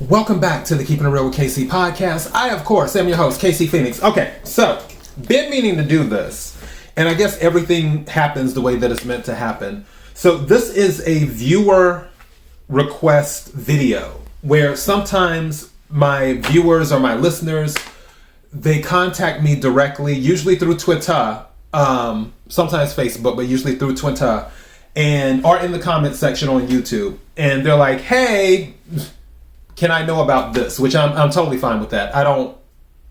Welcome back to the Keeping It Real with KC podcast. I, of course, am your host, KC Phoenix. Okay, so, been meaning to do this, and I guess everything happens the way that it's meant to happen. So, this is a viewer request video where sometimes my viewers or my listeners, they contact me directly, usually through Twitter, sometimes Facebook, but usually through Twitter, and or in the comment section on YouTube. And they're like, hey, can I know about this? Which I'm totally fine with that. I don't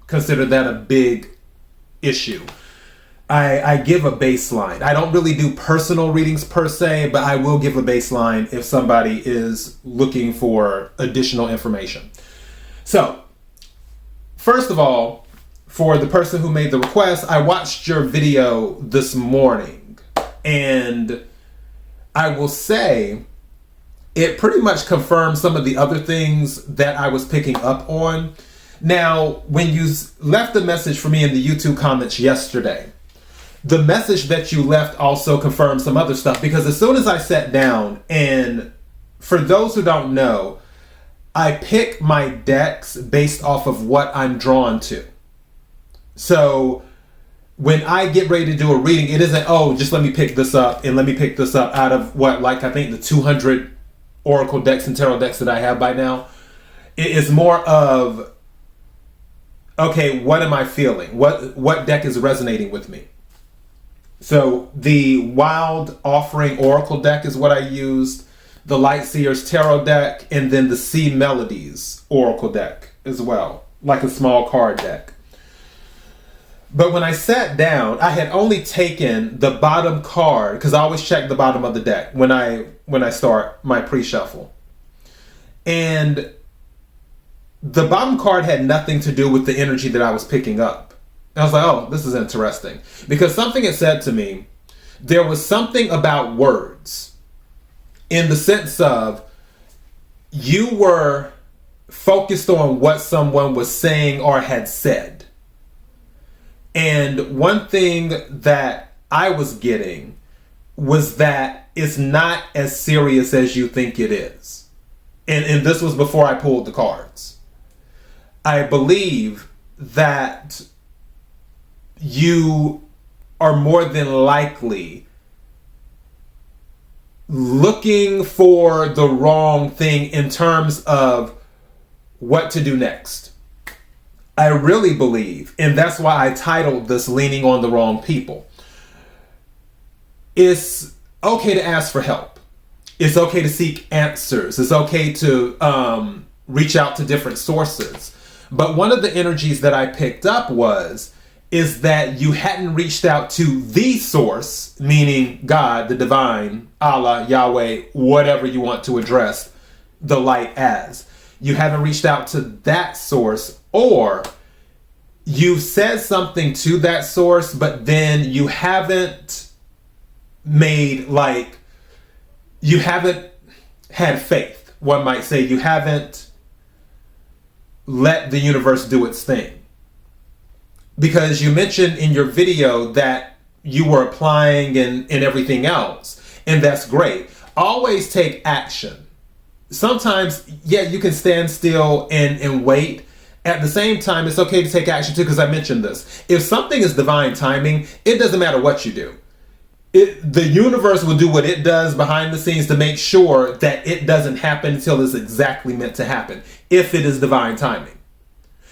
consider that a big issue. I give a baseline. I don't really do personal readings per se, but I will give a baseline if somebody is looking for additional information. So, first of all, for the person who made the request, I watched your video this morning, and I will say it pretty much confirmed some of the other things that I was picking up on. Now, when you left the message for me in the YouTube comments yesterday, the message that you left also confirmed some other stuff, because as soon as I sat down, and for those who don't know, I pick my decks based off of what I'm drawn to. So when I get ready to do a reading, it isn't, oh, just let me pick this up and let me pick this up out of what, like I think the 200 Oracle decks and Tarot decks that I have by now. It is more of, okay, what am I feeling? What deck is resonating with me? So the Wild Offering Oracle deck is what I used, the Light Seers Tarot deck, and then the Sea Melodies Oracle deck as well, like a small card deck. But when I sat down, I had only taken the bottom card, because I always check the bottom of the deck when I start my pre-shuffle. And the bottom card had nothing to do with the energy that I was picking up. I was like, oh, this is interesting. Because something had said to me, there was something about words in the sense of you were focused on what someone was saying or had said. And one thing that I was getting was that it's not as serious as you think it is. And this was before I pulled the cards. I believe that you are more than likely looking for the wrong thing in terms of what to do next. I really believe, and that's why I titled this Leaning on the Wrong People. It's okay to ask for help. It's okay to seek answers. It's okay to reach out to different sources. But one of the energies that I picked up is that you hadn't reached out to the source, meaning God, the divine, Allah, Yahweh, whatever you want to address the light as. You haven't reached out to that source, or you said something to that source, but then you haven't you haven't had faith, one might say. You haven't let the universe do its thing. Because you mentioned in your video that you were applying and everything else, and that's great. Always take action. Sometimes, yeah, you can stand still and wait. At the same time, it's okay to take action too, because I mentioned this. If something is divine timing, it doesn't matter what you do. The universe will do what it does behind the scenes to make sure that it doesn't happen until it's exactly meant to happen, if it is divine timing.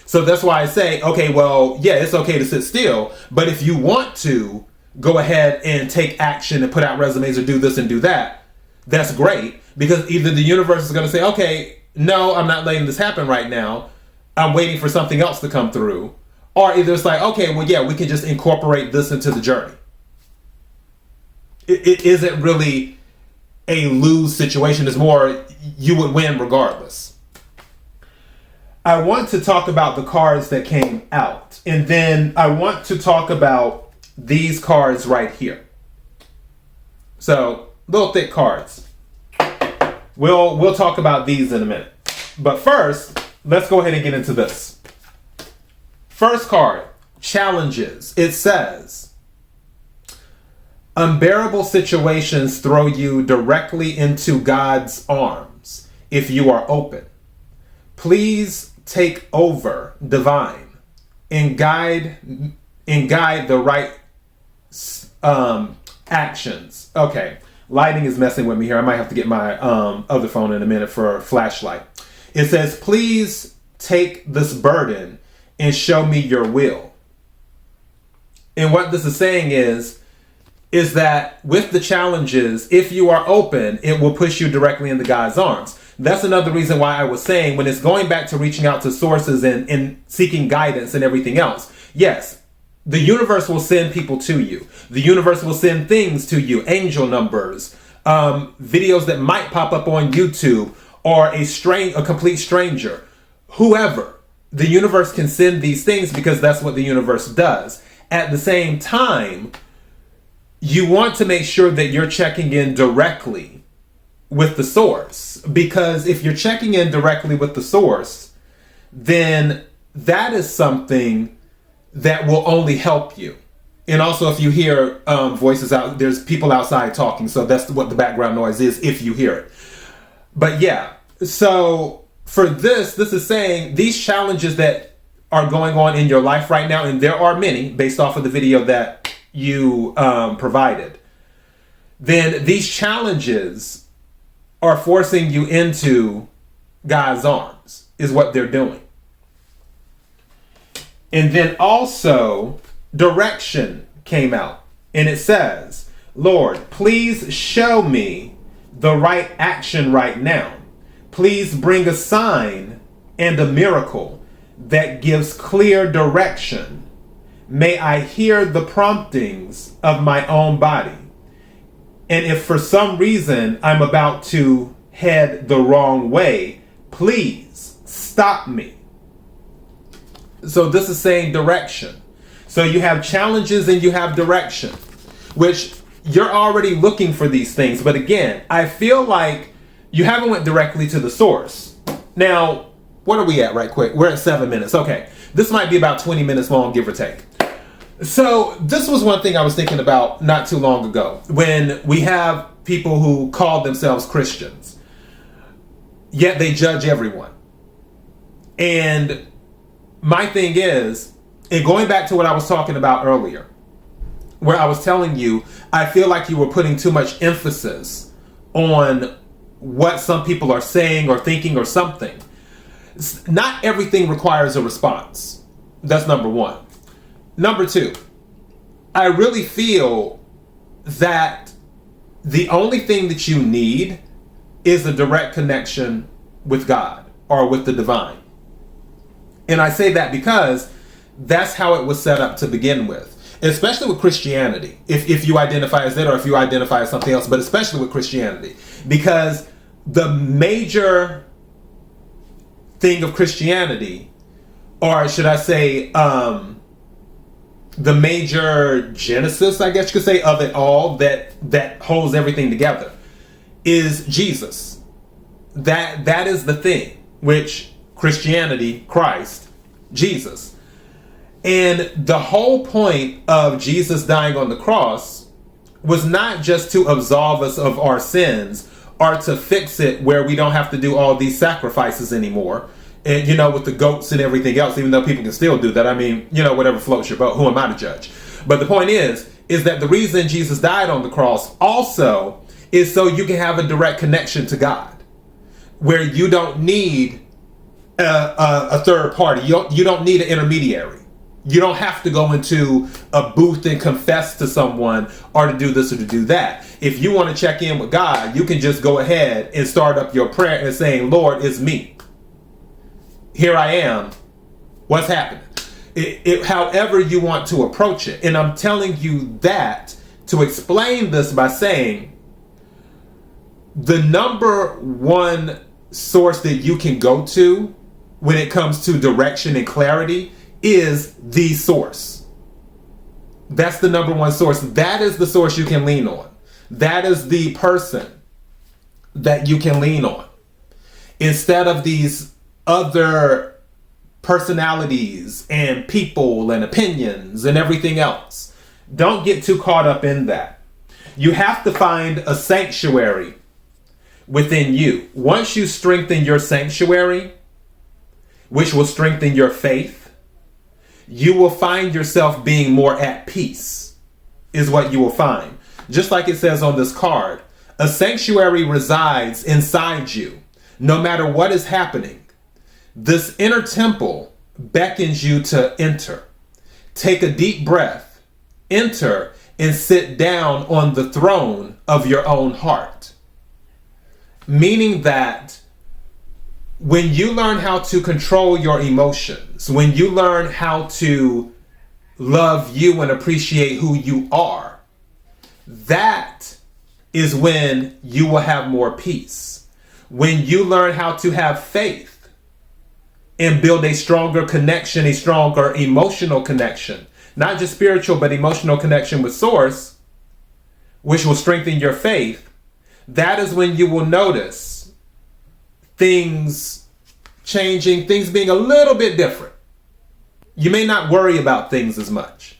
So that's why I say, okay, well, yeah, it's okay to sit still, but if you want to go ahead and take action and put out resumes or do this and do that, that's great. Because either the universe is going to say, okay, no, I'm not letting this happen right now. I'm waiting for something else to come through. Or either it's like, okay, well, yeah, we can just incorporate this into the journey. It isn't really a lose situation. It's more you would win regardless. I want to talk about the cards that came out. And then I want to talk about these cards right here. So, little thick cards. We'll talk about these in a minute. But first, let's go ahead and get into this. First card, challenges. It says, unbearable situations throw you directly into God's arms if you are open. please take over, divine, and guide the right actions. Okay, lighting is messing with me here. I might have to get my other phone in a minute for a flashlight. It says, please take this burden and show me your will. And what this is saying is that with the challenges, if you are open, it will push you directly into God's arms. That's another reason why I was saying, when it's going back to reaching out to sources and seeking guidance and everything else, yes, the universe will send people to you. The universe will send things to you, angel numbers, videos that might pop up on YouTube, or a complete stranger, whoever. The universe can send these things because that's what the universe does. At the same time, you want to make sure that you're checking in directly with the source, because if you're checking in directly with the source, then that is something that will only help you. And also, if you hear voices out, there's people outside talking, so that's what the background noise is if you hear it. But yeah, so for this is saying these challenges that are going on in your life right now, and there are many based off of the video that you provided, then these challenges are forcing you into God's arms, is what they're doing. And then also direction came out, and it says, Lord, please show me the right action right now. Please bring a sign and a miracle that gives clear direction. May I hear the promptings of my own body. And if for some reason I'm about to head the wrong way, please stop me. So this is saying direction. So you have challenges and you have direction, which you're already looking for these things. But again, I feel like you haven't went directly to the source. Now, what are we at right quick? We're at 7 minutes. Okay. This might be about 20 minutes long, give or take. So this was one thing I was thinking about not too long ago, when we have people who call themselves Christians, yet they judge everyone. And my thing is, and going back to what I was talking about earlier, where I was telling you, I feel like you were putting too much emphasis on what some people are saying or thinking or something. Not everything requires a response. That's number one. Number two, I really feel that the only thing that you need is a direct connection with God or with the divine. And I say that because that's how it was set up to begin with, especially with Christianity, if you identify as it or if you identify as something else, but especially with Christianity, because the major thing of Christianity, or should I say, the major genesis, I guess you could say, of it all that holds everything together is Jesus. That is the thing, which Christianity, Christ, Jesus. And the whole point of Jesus dying on the cross was not just to absolve us of our sins or to fix it where we don't have to do all these sacrifices anymore. And, with the goats and everything else, even though people can still do that. I mean, whatever floats your boat. Who am I to judge? But the point is that the reason Jesus died on the cross also is so you can have a direct connection to God, where you don't need a third party. You don't need an intermediary. You don't have to go into a booth and confess to someone or to do this or to do that. If you want to check in with God, you can just go ahead and start up your prayer and saying, Lord, it's me. Here I am. What's happening? However you want to approach it. And I'm telling you that to explain this by saying the number one source that you can go to when it comes to direction and clarity is the source. That's the number one source. That is the source you can lean on. That is the person that you can lean on, instead of these other personalities and people and opinions and everything else. Don't get too caught up in that. You have to find a sanctuary within you. Once you strengthen your sanctuary, which will strengthen your faith. You will find yourself being more at peace, is what you will find. Just like it says on this card, a sanctuary resides inside you, no matter what is happening. This inner temple beckons you to enter. Take a deep breath, enter, and sit down on the throne of your own heart. Meaning that when you learn how to control your emotions, when you learn how to love you and appreciate who you are, that is when you will have more peace. When you learn how to have faith and build a stronger connection, a stronger emotional connection, not just spiritual, but emotional connection with Source, which will strengthen your faith, that is when you will notice things changing, things being a little bit different. You may not worry about things as much.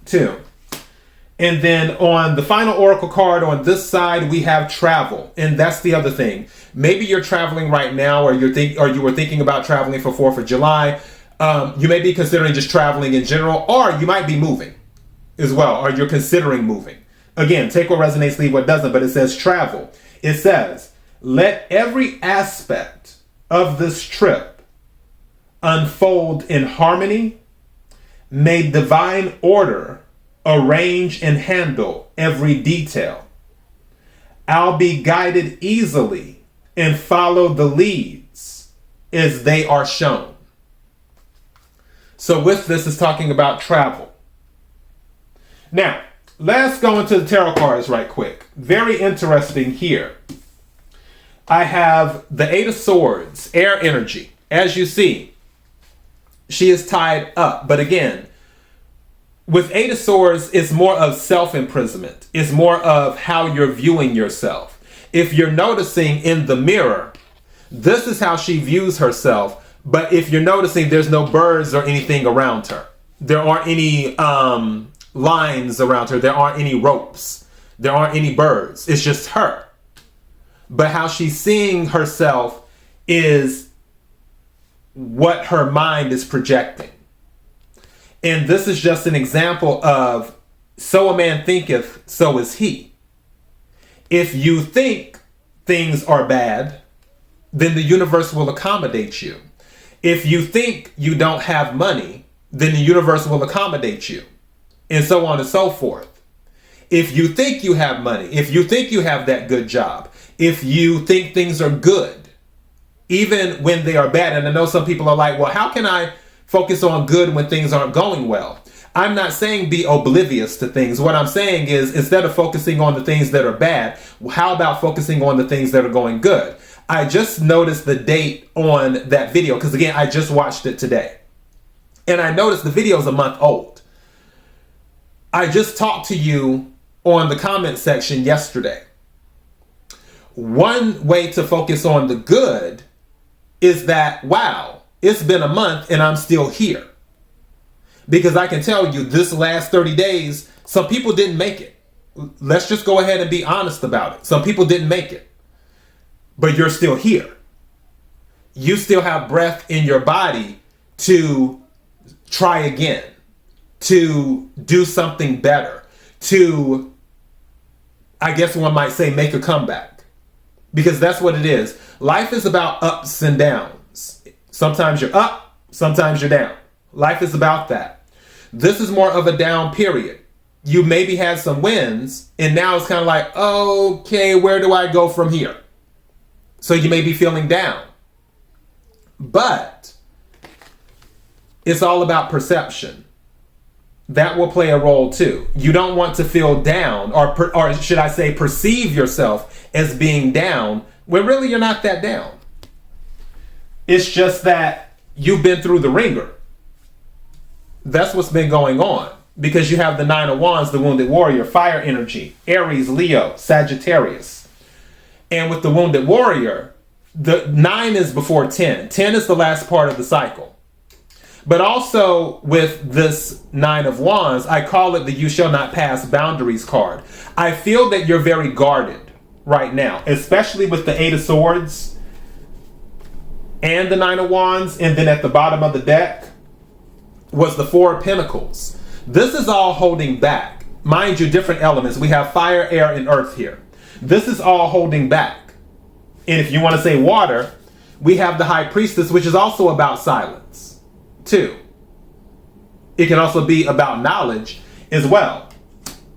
2. And then on the final oracle card on this side, we have travel. And that's the other thing. Maybe you're traveling right now, or you were thinking about traveling for 4th of July. You may be considering just traveling in general, or you might be moving as well, or you're considering moving. Again, take what resonates, leave what doesn't, but it says travel. It says, let every aspect of this trip unfold in harmony. May divine order arrange and handle every detail. I'll be guided easily and follow the leads as they are shown. So with this, it's talking about travel. Now, let's go into the tarot cards right quick. Very interesting here. I have the 8 of Swords, air energy. As you see, she is tied up. But again, with 8 of Swords, it's more of self-imprisonment. It's more of how you're viewing yourself. If you're noticing in the mirror, this is how she views herself. But if you're noticing, there's no birds or anything around her. There aren't any lines around her. There aren't any ropes. There aren't any birds. It's just her. But how she's seeing herself is what her mind is projecting. And this is just an example of, so a man thinketh, so is he. If you think things are bad, then the universe will accommodate you. If you think you don't have money, then the universe will accommodate you. And so on and so forth. If you think you have money, if you think you have that good job, if you think things are good, even when they are bad. And I know some people are like, well, how can I focus on good when things aren't going well? I'm not saying be oblivious to things. What I'm saying is, instead of focusing on the things that are bad, how about focusing on the things that are going good? I just noticed the date on that video, because again, I just watched it today. And I noticed the video is a month old. I just talked to you on the comment section yesterday. One way to focus on the good is that, wow, it's been a month and I'm still here. Because I can tell you, this last 30 days, some people didn't make it. Let's just go ahead and be honest about it. Some people didn't make it. But you're still here. You still have breath in your body to try again, to do something better, to, I guess one might say, make a comeback. Because that's what it is. Life is about ups and downs. Sometimes you're up, sometimes you're down. Life is about that. This is more of a down period. You maybe had some wins, and now it's kind of like, okay, where do I go from here? So you may be feeling down. But it's all about perception. That will play a role too. You don't want to feel down, or should I say perceive yourself as being down, when really you're not that down. It's just that you've been through the ringer. That's what's been going on. Because you have the 9 of Wands, the Wounded Warrior, fire energy, Aries, Leo, Sagittarius. And with the Wounded Warrior, the 9 is before 10. 10 is the last part of the cycle. But also with this 9 of Wands, I call it the You Shall Not Pass Boundaries card. I feel that you're very guarded right now, especially with the 8 of Swords. and the Nine of Wands. And then at the bottom of the deck was the Four of Pentacles. This is all holding back. Mind you, different elements. We have fire, air, and earth here. This is all holding back. And if you want to say water, we have the High Priestess, which is also about silence, too. It can also be about knowledge as well,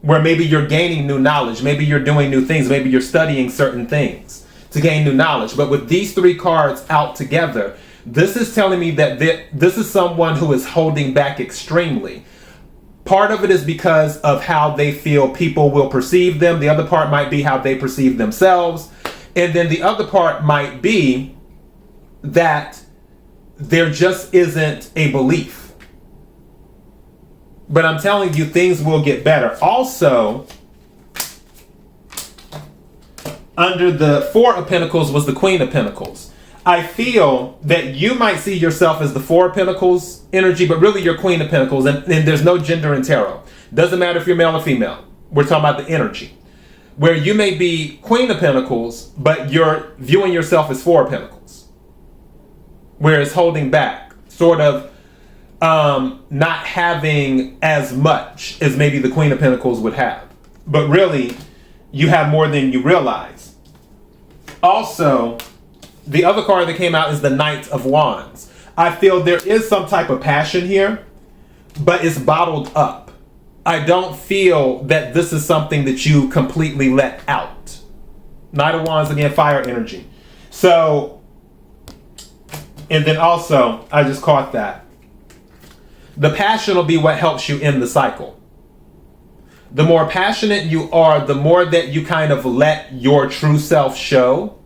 where maybe you're gaining new knowledge. Maybe you're doing new things. Maybe you're studying certain things to gain new knowledge. But with these three cards out together, this is telling me that this is someone who is holding back extremely. Part of it is because of how they feel people will perceive them. The other part might be how they perceive themselves. And then the other part might be that there just isn't a belief. But I'm telling you, things will get better. Also, under the Four of Pentacles was the Queen of Pentacles. I feel that you might see yourself as the Four of Pentacles energy, but really you're Queen of Pentacles, and there's no gender in tarot. Doesn't matter if you're male or female. We're talking about the energy. Where you may be Queen of Pentacles, but you're viewing yourself as Four of Pentacles. Where it's holding back, sort of not having as much as maybe the Queen of Pentacles would have. But really, you have more than you realize. Also, the other card that came out is the Knight of Wands. I feel there is some type of passion here, but it's bottled up. I don't feel that this is something that you completely let out. Knight of Wands, again, fire energy. So, and then also, I just caught that. The passion will be what helps you end the cycle. The more passionate you are, the more that you kind of let your true self show,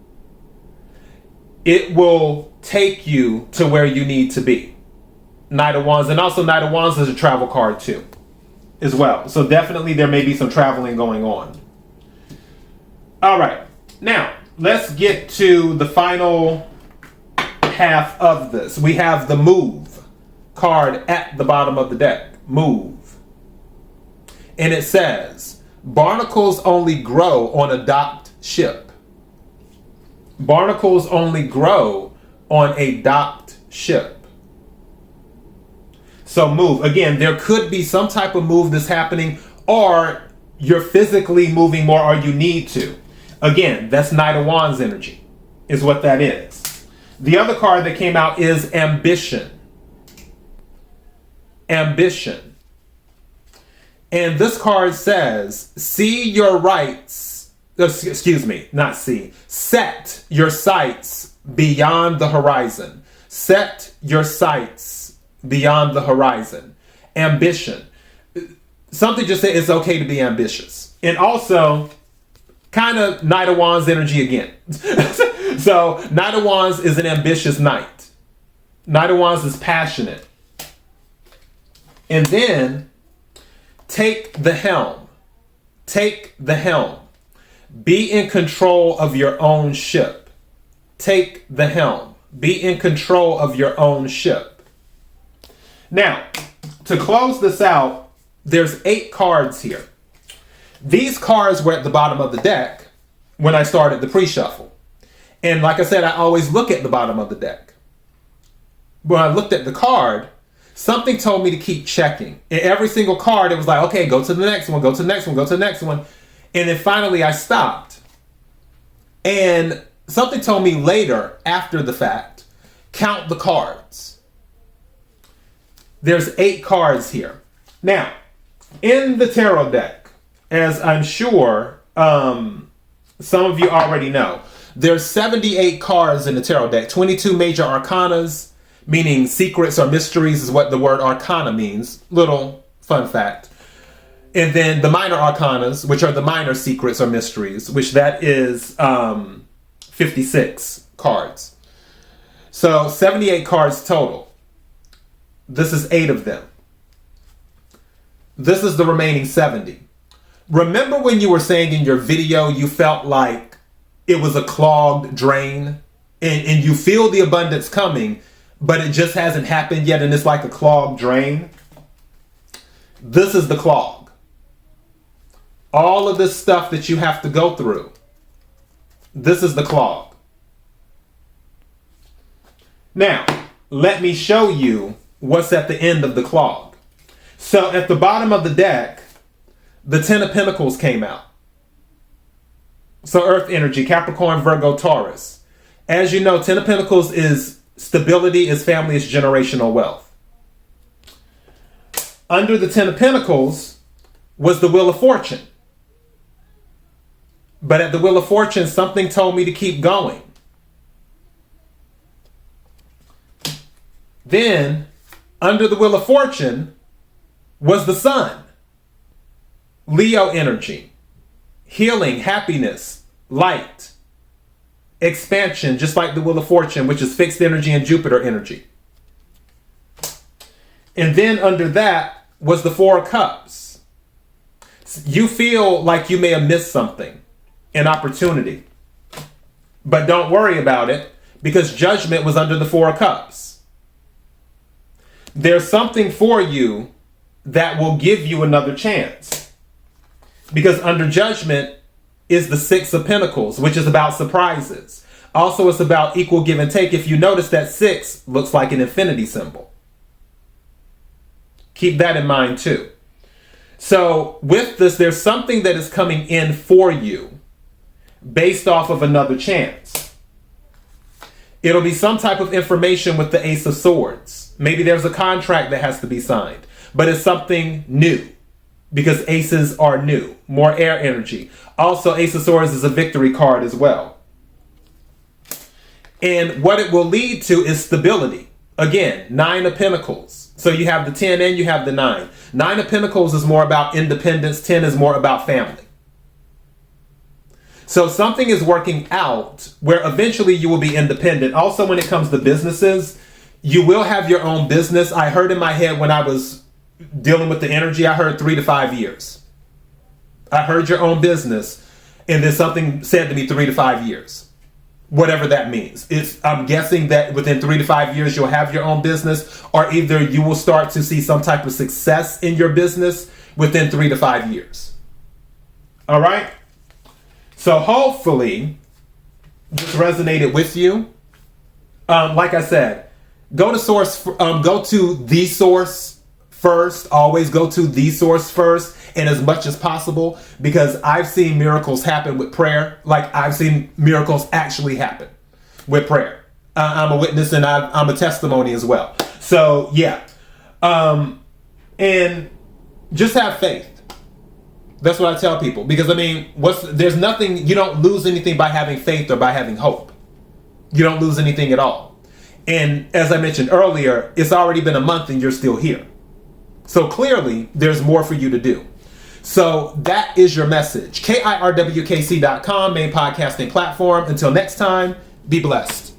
it will take you to where you need to be. Knight of Wands. And also Knight of Wands is a travel card too, as well. So definitely there may be some traveling going on. All right. Now, let's get to the final half of this. We have the Move card at the bottom of the deck. Move. And it says, barnacles only grow on a docked ship. Barnacles only grow on a docked ship. So move. Again, there could be some type of move that's happening, or you're physically moving more, or you need to. Again, that's Knight of Wands energy, is what that is. The other card that came out is Ambition. Ambition. And this card says, see your rights, excuse me, not see, set your sights beyond the horizon. Set your sights beyond the horizon. Ambition. Something just said it's okay to be ambitious. And also, kind of Knight of Wands energy again. So, Knight of Wands is an ambitious knight. Knight of Wands is passionate. And then, take the helm. Take the helm. Be in control of your own ship. Take the helm. Be in control of your own ship. Now, to close this out, there's 8 cards here. These cards were at the bottom of the deck when I started the pre-shuffle. And like I said, I always look at the bottom of the deck. When I looked at the card, something told me to keep checking. In every single card, it was like, okay, go to the next one, go to the next one, go to the next one. And then finally I stopped. And something told me later, after the fact, count the cards. There's 8 cards here. Now, in the tarot deck, as I'm sure some of you already know, there's 78 cards in the tarot deck, 22 major arcanas, meaning secrets or mysteries is what the word arcana means. Little fun fact. And then the minor arcanas, which are the minor secrets or mysteries, which that is 56 cards. So 78 cards total. This is 8 of them. This is the remaining 70. Remember when you were saying in your video you felt like it was a clogged drain and you feel the abundance coming, but it just hasn't happened yet and it's like a clogged drain? This is the clog. All of this stuff that you have to go through. This is the clog. Now, let me show you what's at the end of the clog. So at the bottom of the deck, the 10 of Pentacles came out. So Earth energy, Capricorn, Virgo, Taurus. As you know, 10 of Pentacles is stability, is family, is generational wealth. Under the 10 of Pentacles was the Wheel of Fortune. But at the Wheel of Fortune, something told me to keep going. Then, under the Wheel of Fortune was the Sun. Leo energy, healing, happiness, light, expansion, just like the Wheel of Fortune, which is fixed energy and Jupiter energy. And then under that was the Four of Cups. You feel like you may have missed something, an opportunity. But don't worry about it, because Judgment was under the Four of Cups. There's something for you that will give you another chance. Because under Judgment is the Six of Pentacles, which is about surprises. Also, it's about equal give and take. If you notice, that 6 looks like an infinity symbol. Keep that in mind too. So with this, there's something that is coming in for you based off of another chance. It'll be some type of information with the Ace of Swords. Maybe there's a contract that has to be signed, but it's something new. Because aces are new, more air energy. Also, Ace of Swords is a victory card as well. And what it will lead to is stability. Again, 9 of Pentacles. So you have the 10 and you have the 9. 9 of Pentacles is more about independence. 10 is more about family. So something is working out where eventually you will be independent. Also, when it comes to businesses, you will have your own business. I heard in my head when I was dealing with the energy, I heard 3 to 5 years. I heard your own business, and then something said to me 3 to 5 years. Whatever that means. I'm guessing that within 3 to 5 years you'll have your own business, or either you will start to see some type of success in your business within 3 to 5 years. All right? So hopefully this resonated with you. Like I said, go to the source first. Always go to the source first, and as much as possible, because I've seen miracles happen with prayer. Like I've seen miracles actually happen with prayer. I'm a witness, and I'm a testimony as well. So yeah, and just have faith. That's what I tell people, because I mean, there's nothing, you don't lose anything by having faith or by having hope. You don't lose anything at all. And as I mentioned earlier, it's already been a month and you're still here. So clearly, there's more for you to do. So that is your message. KIRWKC.com, main podcasting platform. Until next time, be blessed.